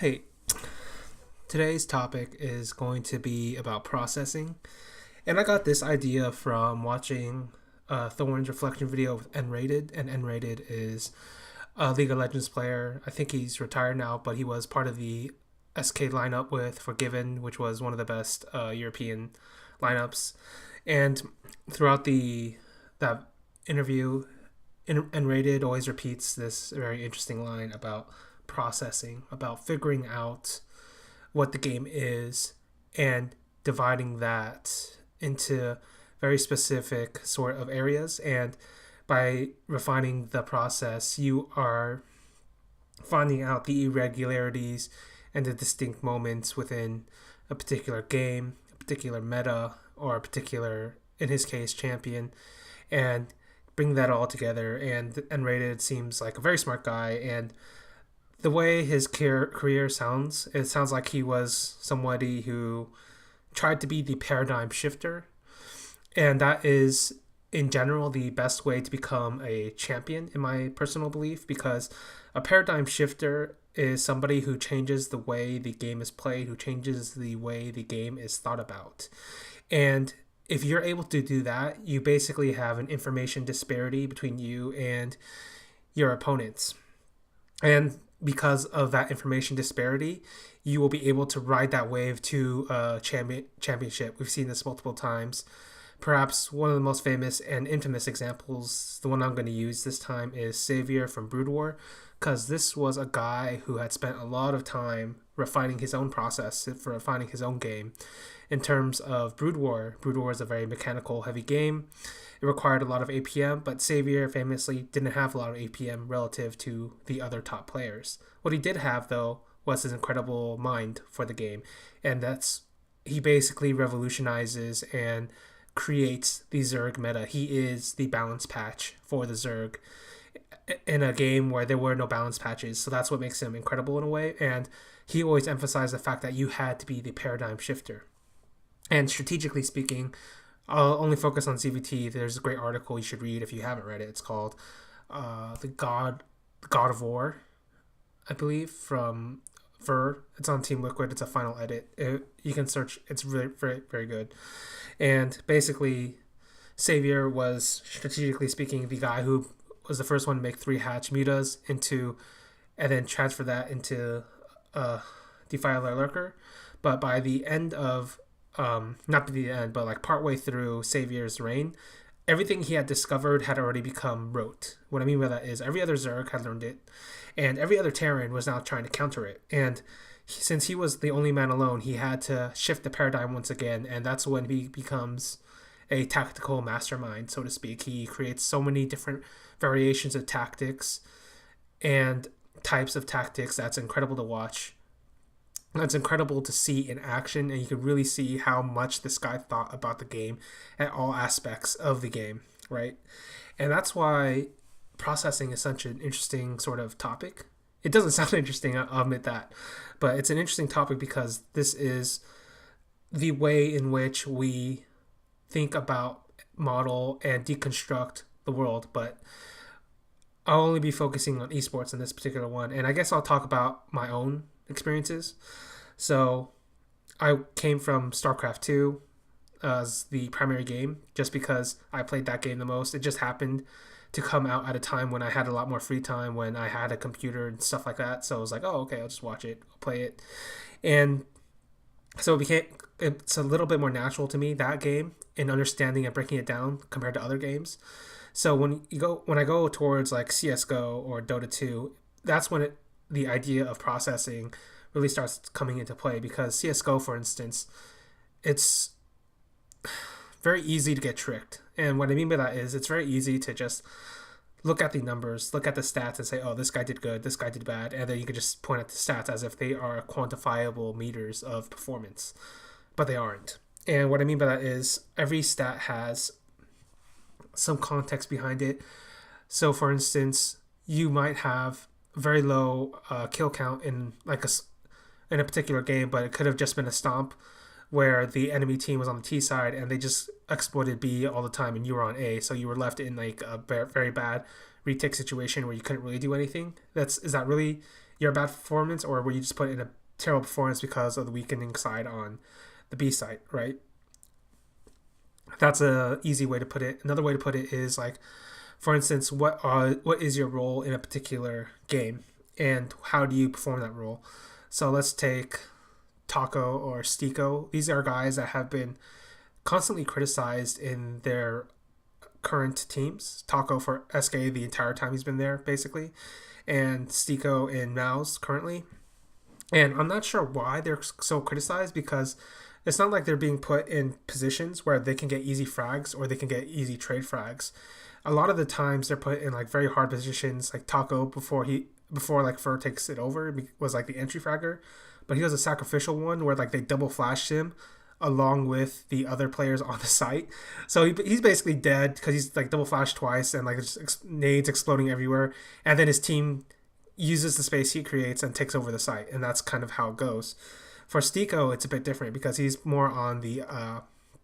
Hey, today's topic is going to be about processing. And I got this idea from watching Thorn's reflection video with N-Rated. And N-Rated is a League of Legends player. I think he's retired now, but he was part of the SK lineup with Forgiven, which was one of the best European lineups. And throughout that interview, N-Rated always repeats this very interesting line about processing, about figuring out what the game is and dividing that into very specific sort of areas. And by refining the process, you are finding out the irregularities and the distinct moments within a particular game, a particular meta, or a particular, in his case, champion, and bring that all together. And Unrated seems like a very smart guy, and the way his career sounds, it sounds like he was somebody who tried to be the paradigm shifter. And that is, in general, the best way to become a champion, in my personal belief, because a paradigm shifter is somebody who changes the way the game is played, who changes the way the game is thought about. And if you're able to do that, you basically have an information disparity between you and your opponents. And because of that information disparity, you will be able to ride that wave to a championship. We've seen this multiple times. Perhaps one of the most famous and infamous examples, the one I'm going to use this time, is Savior from Brood War, because this was a guy who had spent a lot of time refining his own process, for refining his own game. In terms of Brood War is a very mechanical heavy game. It required a lot of APM, but Savior famously didn't have a lot of APM relative to the other top players. What he did have, though, was his incredible mind for the game, and he basically revolutionizes and creates the Zerg meta. He is the balance patch for the Zerg in a game where there were no balance patches, so that's what makes him incredible in a way. And he always emphasized the fact that you had to be the paradigm shifter. And strategically speaking, I'll only focus on CVT. There's a great article you should read if you haven't read it. It's called "The God of War," I believe, from Fur. It's on Team Liquid. It's a final edit. You can search. It's really very, very good. And basically, Savior was, strategically speaking, the guy who was the first one to make 3 hatch mutas and then transfer that into Defiler Lurker. But by the end of not to the end, but like partway through Savior's reign, everything he had discovered had already become rote. What I mean by that is every other Zerg had learned it, and every other Terran was now trying to counter it. And since he was the only man alone, he had to shift the paradigm once again, and that's when he becomes a tactical mastermind, so to speak. He creates so many different variations of tactics and types of tactics that's incredible to watch. It's incredible to see in action, and you can really see how much this guy thought about the game at all aspects of the game, right? And that's why processing is such an interesting sort of topic. It doesn't sound interesting, I'll admit that, but it's an interesting topic because this is the way in which we think about, model, and deconstruct the world. But I'll only be focusing on esports in this particular one, and I guess I'll talk about my own experiences. So I came from StarCraft 2 as the primary game just because I played that game the most. It just happened to come out at a time when I had a lot more free time, when I had a computer and stuff like that. So I was like, oh, okay, I'll just watch it, I'll play it. And so it's a little bit more natural to me, that game, in understanding and breaking it down compared to other games. So when I go towards like CS:GO or Dota 2, that's when the idea of processing really starts coming into play, because CS:GO, for instance, it's very easy to get tricked. And what I mean by that is it's very easy to just look at the numbers, look at the stats, and say, oh, this guy did good, this guy did bad, and then you can just point at the stats as if they are quantifiable meters of performance, but they aren't. And what I mean by that is every stat has some context behind it. So, for instance, you might have very low kill count in a particular game, but it could have just been a stomp where the enemy team was on the T side and they just exploited B all the time and you were on A, so you were left in like a very bad retake situation where you couldn't really do anything. Is that really your bad performance, or were you just put in a terrible performance because of the weakening side on the B side, right? That's a easy way to put it. Another way to put it is like, for instance, what is your role in a particular game, and how do you perform that role? So let's take Taco or Stico. These are guys that have been constantly criticized in their current teams. Taco for SK the entire time he's been there, basically, and Stico in Mouse currently. And I'm not sure why they're so criticized, because it's not like they're being put in positions where they can get easy frags or they can get easy trade frags. A lot of the times they're put in like very hard positions. Like Taco, before like Fur takes it over, was like the entry fragger, but he was a sacrificial one where like they double flashed him along with the other players on the site. So he's basically dead because he's like double flashed twice, and like nades exploding everywhere, and then his team uses the space he creates and takes over the site, and that's kind of how it goes. For Stico, it's a bit different because he's more on the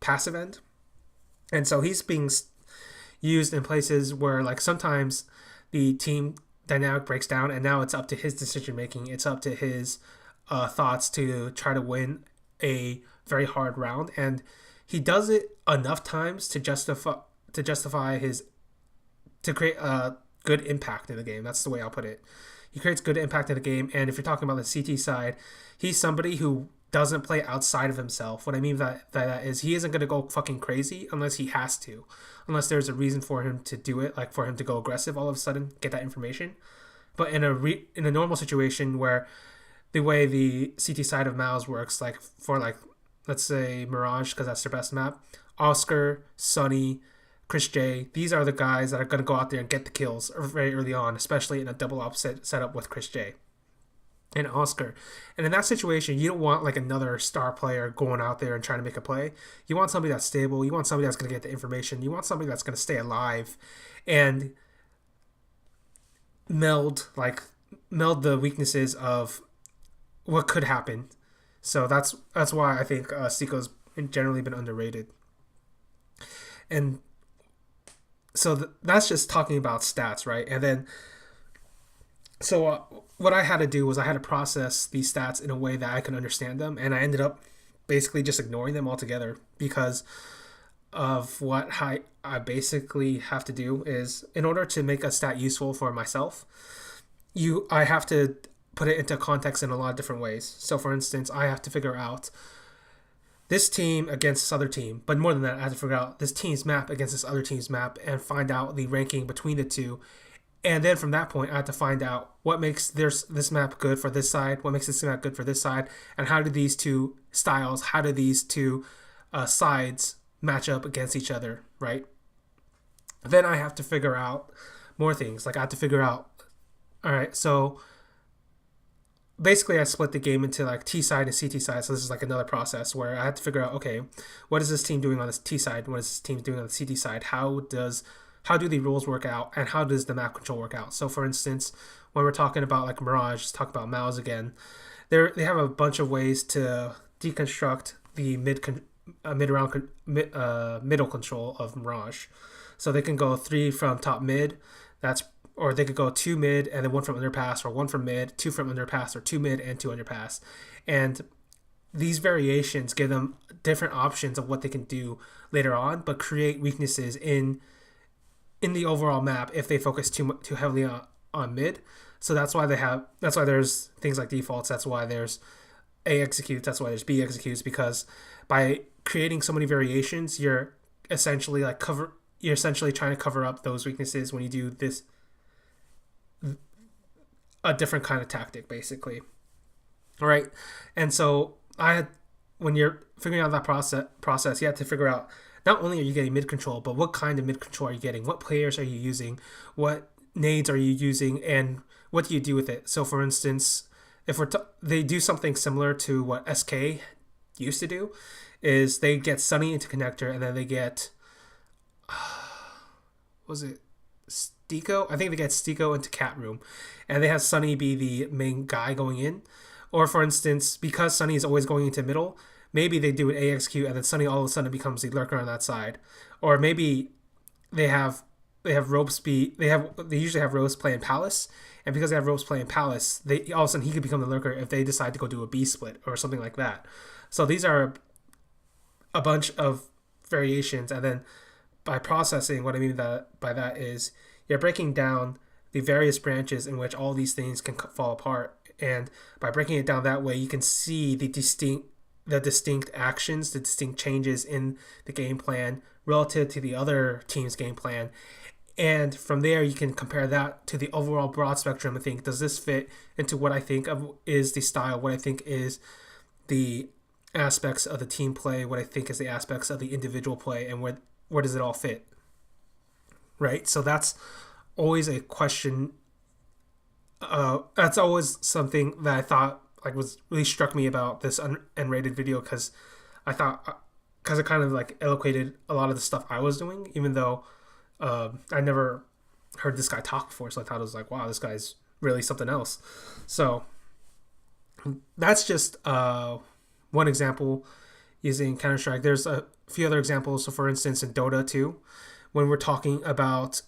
passive end, and so he's being used in places where like sometimes the team dynamic breaks down, and now it's up to his decision making. It's up to his thoughts to try to win a very hard round, and he does it enough times to justify his to create a good impact in the game. That's the way I'll put it. He creates good impact in the game, and if you're talking about the CT side, he's somebody who doesn't play outside of himself. What I mean by that is he isn't going to go fucking crazy unless he has to, unless there's a reason for him to do it, like for him to go aggressive all of a sudden, get that information. But in a normal situation where the way the CT side of Mouse works, like for like let's say Mirage, because that's their best map, Oscar, Sunny, Chris J, these are the guys that are going to go out there and get the kills very early on, especially in a double opposite setup with Chris J and Oscar. And in that situation, you don't want like another star player going out there and trying to make a play. You want somebody that's stable. You want somebody that's going to get the information. You want somebody that's going to stay alive and meld the weaknesses of what could happen. So that's why I think Stico's generally been underrated. And so that's just talking about stats, right? And then, so what I had to do was I had to process these stats in a way that I can understand them, and I ended up basically just ignoring them altogether because of what I basically have to do is, in order to make a stat useful for myself, I have to put it into context in a lot of different ways. So for instance, I have to figure out this team against this other team, but more than that, I have to figure out this team's map against this other team's map and find out the ranking between the two. And then from that point, I have to find out what makes this map good for this side, what makes this map good for this side, and how do these two styles, how do these two sides match up against each other, right? Then I have to figure out more things. Like I have to figure out, all right, so basically I split the game into like T side and CT side. So this is like another process where I had to figure out, okay, what is this team doing on this T side? What is this team doing on the CT side? How do the rules work out, and how does the map control work out? So for instance, when we're talking about like Mirage, let's talk about Mouse again. They have a bunch of ways to deconstruct the middle control of Mirage. So they can go 3 from top mid, or they could go 2 mid and then 1 from underpass, or 1 from mid, 2 from underpass, or 2 mid and 2 underpass. And these variations give them different options of what they can do later on, but create weaknesses in the overall map if they focus too heavily on mid. So that's why there's things like defaults. That's why there's A executes. That's why there's B executes, because by creating so many variations, you're essentially trying to cover up those weaknesses when you do this, a different kind of tactic, basically. All right. And so when you're figuring out that process, you have to figure out, not only are you getting mid control, but what kind of mid control are you getting? What players are you using? What nades are you using? And what do you do with it? So for instance, if they do something similar to what SK used to do, is they get Sunny into connector, and then they get, was it Stico? I think they get Stico into cat room, and they have Sunny be the main guy going in. Or for instance, because Sunny is always going into middle, maybe they do an AXQ and then Sunny all of a sudden becomes the lurker on that side. Or maybe they have they have ropes they usually have ropes playing Palace, and because they have ropes playing Palace, they all of a sudden he could become the lurker if they decide to go do a B split or something like that. So these are a bunch of variations, and then by processing, what I mean by that is you're breaking down the various branches in which all these things can fall apart, and by breaking it down that way, you can see the distinct actions, the distinct changes in the game plan relative to the other team's game plan. And from there, you can compare that to the overall broad spectrum and think, does this fit into what I think of is the style, what I think is the aspects of the team play, what I think is the aspects of the individual play, and where does it all fit? Right? So that's always a question. That's always something that I thought like was really struck me about this unrated video, because it kind of like eloquated a lot of the stuff I was doing, even though I never heard this guy talk before, so I thought it was like, wow, this guy's really something else. So that's just one example using Counter-Strike. There's a few other examples. So for instance, in Dota 2, when we're talking about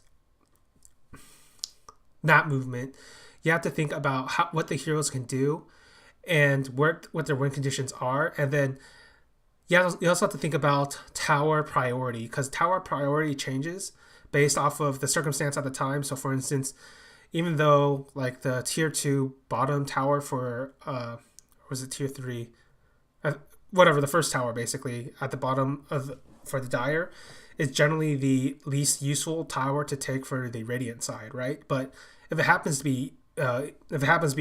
that movement, you have to think about what the heroes can do and what their win conditions are. And then you also have to think about tower priority, because tower priority changes based off of the circumstance at the time. So for instance, even though like the tier 2 bottom tower for was it tier 3, whatever, the first tower basically at the bottom for the Dire is generally the least useful tower to take for the Radiant side, right? But if it happens to be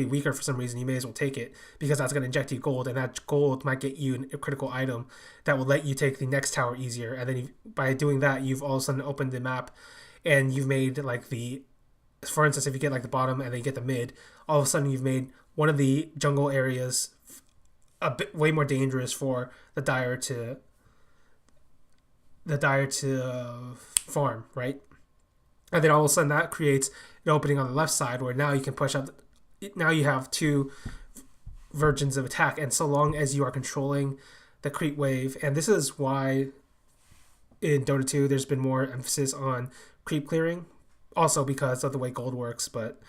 weaker for some reason, you may as well take it, because that's going to inject you gold, and that gold might get you a critical item that will let you take the next tower easier. And then by doing that, you've all of a sudden opened the map, and you've made like for instance, if you get like the bottom and then you get the mid, all of a sudden you've made one of the jungle areas a bit way more dangerous for the Dire to farm, right? And then all of a sudden that creates an opening on the left side where now you can push up. Now you have two versions of attack, and so long as you are controlling the creep wave, and this is why in Dota 2 there's been more emphasis on creep clearing, also because of the way gold works. But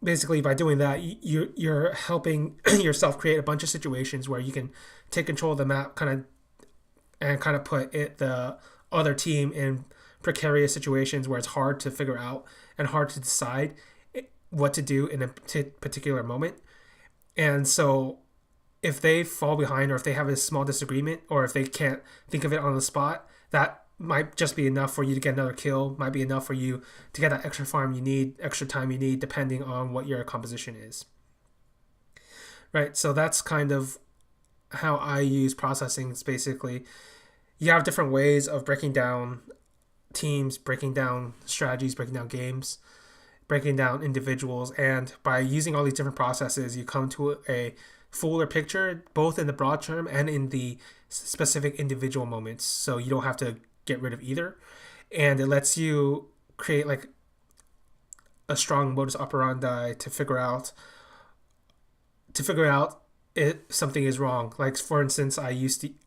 basically by doing that, you're helping yourself create a bunch of situations where you can take control of the map kind of put the other team in precarious situations where it's hard to figure out and hard to decide what to do in a particular moment. And so if they fall behind, or if they have a small disagreement, or if they can't think of it on the spot, that might just be enough for you to get another kill, might be enough for you to get that extra farm you need, extra time you need, depending on what your composition is. Right, so that's kind of how I use processing. It's basically, you have different ways of breaking down teams, breaking down strategies, breaking down games, breaking down individuals, and by using all these different processes, you come to a fuller picture, both in the broad term and in the specific individual moments. So you don't have to get rid of either, and it lets you create like a strong modus operandi to figure out if something is wrong. Like for instance, I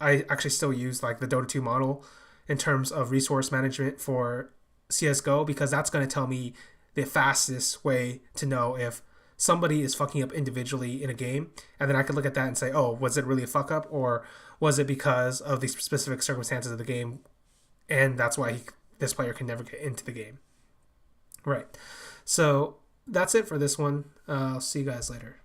actually still use like the Dota 2 model in terms of resource management for CSGO, because that's going to tell me the fastest way to know if somebody is fucking up individually in a game, and then I can look at that and say, oh, was it really a fuck up, or was it because of the specific circumstances of the game, and that's why this player can never get into the game. Right. So that's it for this one. I'll see you guys later.